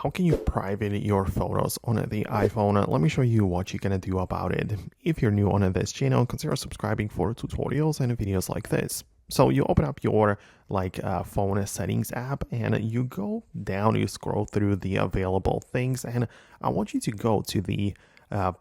How can you private your photos on the iPhone? Let me show you what you can do about it. If you're new on this channel, consider subscribing for tutorials and videos like this. So you open up your phone settings app and you go down, you scroll through the available things, and I want you to go to the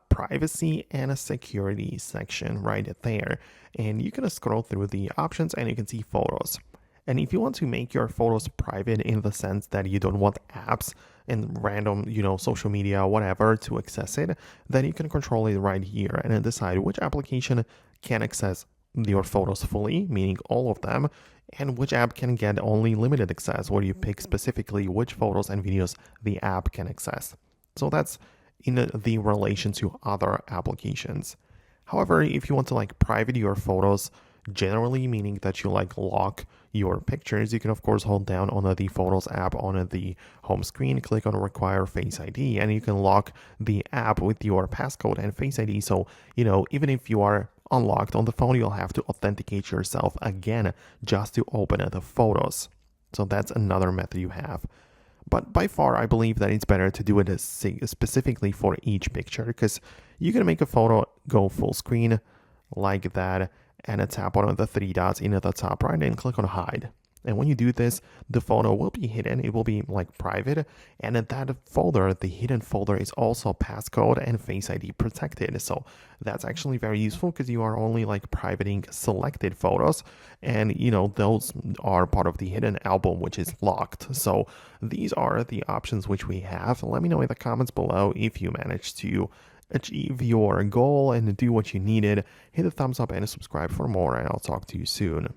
privacy and security section right there. And you can scroll through the options and you can see photos. And if you want to make your photos private in the sense that you don't want apps and random, social media, whatever, to access it, then you can control it right here and then decide which application can access your photos fully, meaning all of them, and which app can get only limited access, where you pick specifically which photos and videos the app can access. So that's in the relation to other applications. However, if you want to private your photos, generally meaning that you lock your pictures, you can of course hold down on the Photos app on the home screen, click on Require Face ID, and you can lock the app with your passcode and Face ID. So, even if you are unlocked on the phone, you'll have to authenticate yourself again just to open the photos. So that's another method you have. But by far, I believe that it's better to do it specifically for each picture, because you can make a photo go full screen like that, and tap on the three dots in the top right and click on hide. And when you do this, the photo will be hidden. It will be private, and that folder, the hidden folder, is also passcode and Face ID protected. So that's actually very useful because you are only privating selected photos, and those are part of the hidden album, which is locked. So these are the options which we have. Let me know in the comments below if you managed to achieve your goal and do what you needed. Hit the thumbs up and subscribe for more, and I'll talk to you soon.